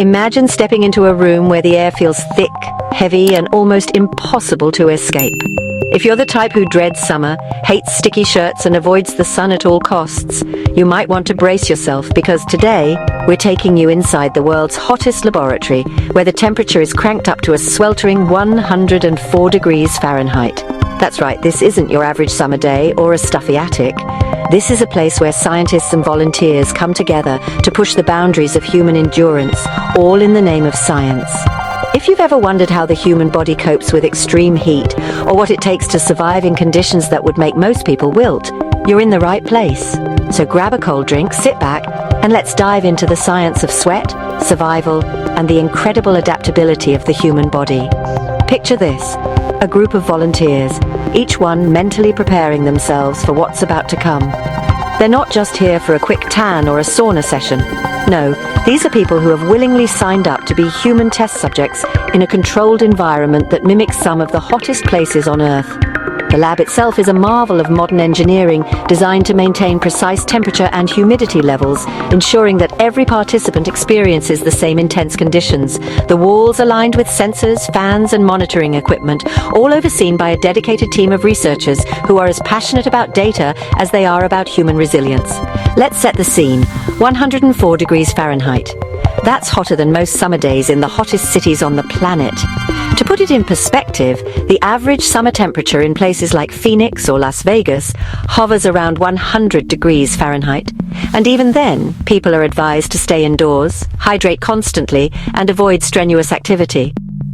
Imagine stepping into a room where the air feels thick, heavy, and almost impossible to escape. If you're the type who dreads summer, hates sticky shirts, and avoids the sun at all costs, you might want to brace yourself, because today we're taking you inside the world's hottest laboratory, where the temperature is cranked up to a sweltering 104 degrees Fahrenheit. That's right, this isn't your average summer day or a stuffy attic. This is a place where scientists and volunteers come together to push the boundaries of human endurance, all in the name of science. If you've ever wondered how the human body copes with extreme heat, or what it takes to survive in conditions that would make most people wilt, you're in the right place. So grab a cold drink, sit back, and let's dive into the science of sweat, survival, and the incredible adaptability of the human body. Picture this: a group of volunteers, each one mentally preparing themselves for what's about to come. They're not just here for a quick tan or a sauna session. No, these are people who have willingly signed up to be human test subjects in a controlled environment that mimics some of the hottest places on Earth. The lab itself is a marvel of modern engineering, designed to maintain precise temperature and humidity levels, ensuring that every participant experiences the same intense conditions. The walls are lined with sensors, fans, and monitoring equipment, all overseen by a dedicated team of researchers who are as passionate about data as they are about human resilience. Let's set the scene. 104 degrees Fahrenheit. That's hotter than most summer days in the hottest cities on the planet. To put it in perspective, the average summer temperature in places like Phoenix or Las Vegas hovers around 100 degrees Fahrenheit. And even then, people are advised to stay indoors, hydrate constantly, and avoid strenuous activity.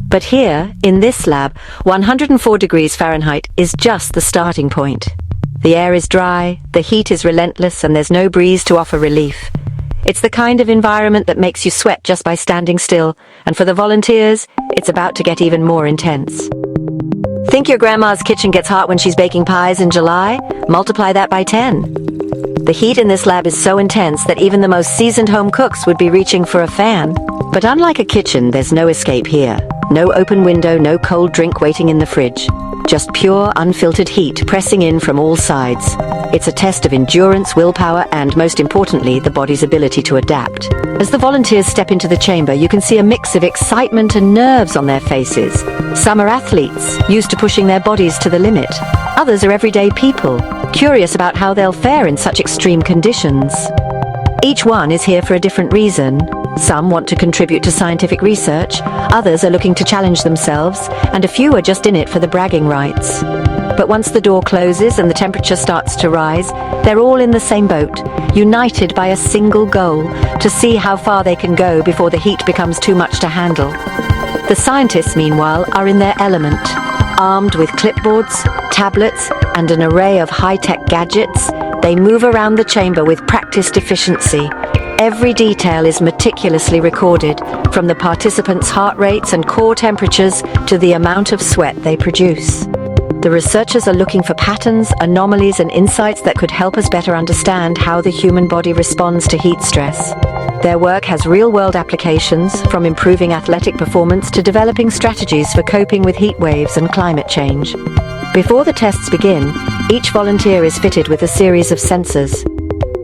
But here, in this lab, 104 degrees Fahrenheit is just the starting point. The air is dry, the heat is relentless, and there's no breeze to offer relief. It's the kind of environment that makes you sweat just by standing still, and for the volunteers, it's about to get even more intense. Think your grandma's kitchen gets hot when she's baking pies in July? Multiply that by 10. The heat in this lab is so intense that even the most seasoned home cooks would be reaching for a fan. But unlike a kitchen, there's no escape here. No open window, no cold drink waiting in the fridge. Just pure, unfiltered heat pressing in from all sides. It's a test of endurance, willpower, and, most importantly, the body's ability to adapt. As the volunteers step into the chamber, you can see a mix of excitement and nerves on their faces. Some are athletes, used to pushing their bodies to the limit. Others are everyday people, curious about how they'll fare in such extreme conditions. Each one is here for a different reason. Some want to contribute to scientific research, others are looking to challenge themselves, and a few are just in it for the bragging rights. But once the door closes and the temperature starts to rise, they're all in the same boat, united by a single goal: to see how far they can go before the heat becomes too much to handle. The scientists, meanwhile, are in their element. Armed with clipboards, tablets, and an array of high-tech gadgets, they move around the chamber with practiced efficiency. Every detail is meticulously recorded, from the participants' heart rates and core temperatures to the amount of sweat they produce. The researchers are looking for patterns, anomalies, and insights that could help us better understand how the human body responds to heat stress. Their work has real-world applications, from improving athletic performance to developing strategies for coping with heat waves and climate change. Before the tests begin, each volunteer is fitted with a series of sensors.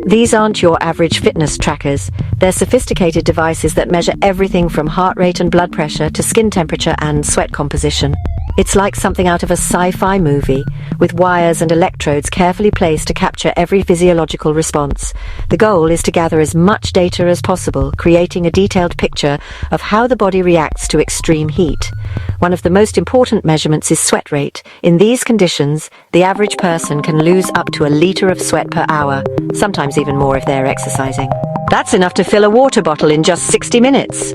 These aren't your average fitness trackers. They're sophisticated devices that measure everything from heart rate and blood pressure to skin temperature and sweat composition. It's like something out of a sci-fi movie, with wires and electrodes carefully placed to capture every physiological response. The goal is to gather as much data as possible, creating a detailed picture of how the body reacts to extreme heat. One of the most important measurements is sweat rate. In these conditions, the average person can lose up to a liter of sweat per hour, sometimes even more if they're exercising. That's enough to fill a water bottle in just 60 minutes.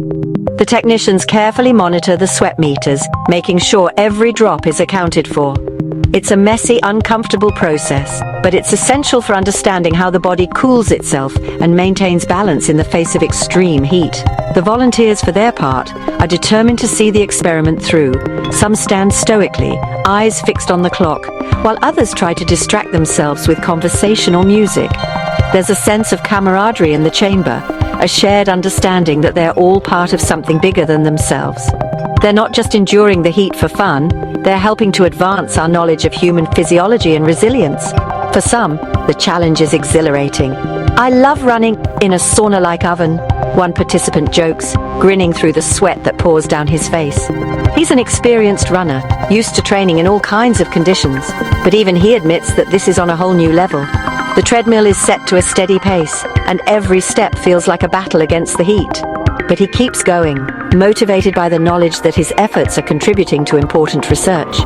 The technicians carefully monitor the sweat meters, making sure every drop is accounted for. It's a messy, uncomfortable process, but it's essential for understanding how the body cools itself and maintains balance in the face of extreme heat. The volunteers, for their part, are determined to see the experiment through. Some stand stoically, eyes fixed on the clock, while others try to distract themselves with conversation or music. There's a sense of camaraderie in the chamber, a shared understanding that they're all part of something bigger than themselves. They're not just enduring the heat for fun, they're helping to advance our knowledge of human physiology and resilience. For some, the challenge is exhilarating. I love running in a sauna-like oven, One participant jokes, grinning through the sweat that pours down his face. He's an experienced runner, used to training in all kinds of conditions, but even he admits that this is on a whole new level. The treadmill is set to a steady pace, and every step feels like a battle against the heat. But he keeps going, motivated by the knowledge that his efforts are contributing to important research.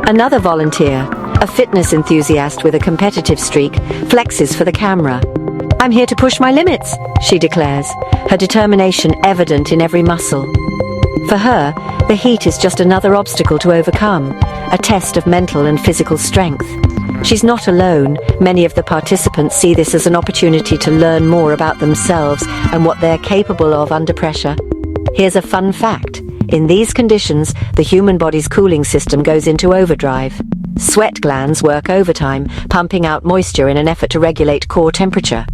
Another volunteer, a fitness enthusiast with a competitive streak, flexes for the camera. "I'm here to push my limits," she declares, her determination evident in every muscle. For her, the heat is just another obstacle to overcome, a test of mental and physical strength. She's not alone. Many of the participants see this as an opportunity to learn more about themselves and what they're capable of under pressure. Here's a fun fact. In these conditions, the human body's cooling system goes into overdrive. Sweat glands work overtime, pumping out moisture in an effort to regulate core temperature.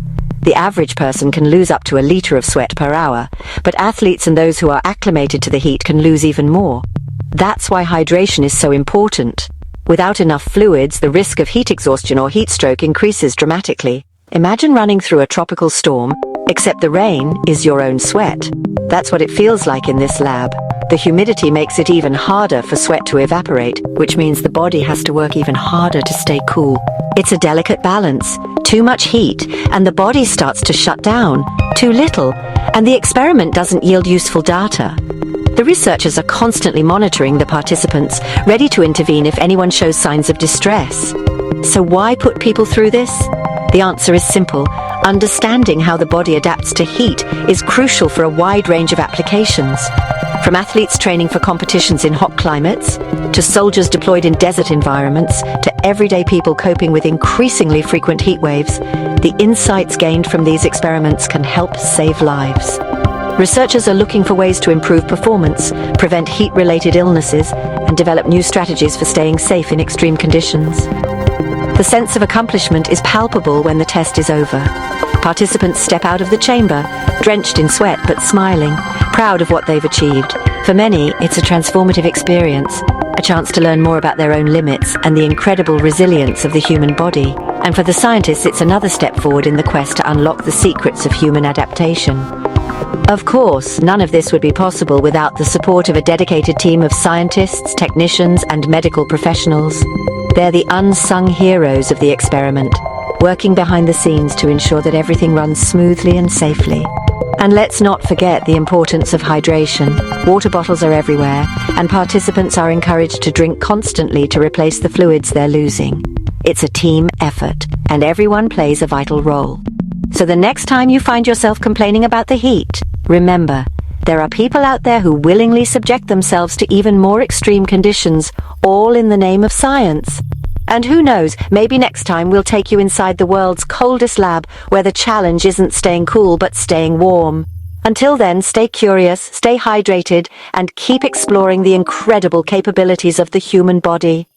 The average person can lose up to a liter of sweat per hour, but athletes and those who are acclimated to the heat can lose even more. That's why hydration is so important. Without enough fluids, the risk of heat exhaustion or heat stroke increases dramatically. Imagine running through a tropical storm, except the rain is your own sweat. That's what it feels like in this lab. The humidity makes it even harder for sweat to evaporate, which means the body has to work even harder to stay cool. It's a delicate balance. Too much heat, and the body starts to shut down. Too little, and the experiment doesn't yield useful data. The researchers are constantly monitoring the participants, ready to intervene if anyone shows signs of distress. So why put people through this? The answer is simple. Understanding how the body adapts to heat is crucial for a wide range of applications. From athletes training for competitions in hot climates, to soldiers deployed in desert environments, to everyday people coping with increasingly frequent heat waves, the insights gained from these experiments can help save lives. Researchers are looking for ways to improve performance, prevent heat-related illnesses, and develop new strategies for staying safe in extreme conditions. The sense of accomplishment is palpable when the test is over. Participants step out of the chamber, drenched in sweat but smiling, proud of what they've achieved. For many, it's a transformative experience, a chance to learn more about their own limits and the incredible resilience of the human body. And for the scientists, it's another step forward in the quest to unlock the secrets of human adaptation. Of course, none of this would be possible without the support of a dedicated team of scientists, technicians, and medical professionals. They're the unsung heroes of the experiment, working behind the scenes to ensure that everything runs smoothly and safely. And let's not forget the importance of hydration. Water bottles are everywhere, and participants are encouraged to drink constantly to replace the fluids they're losing. It's a team effort, and everyone plays a vital role. So the next time you find yourself complaining about the heat, remember, there are people out there who willingly subject themselves to even more extreme conditions, all in the name of science. And who knows, maybe next time we'll take you inside the world's coldest lab, where the challenge isn't staying cool but staying warm. Until then, stay curious, stay hydrated, and keep exploring the incredible capabilities of the human body.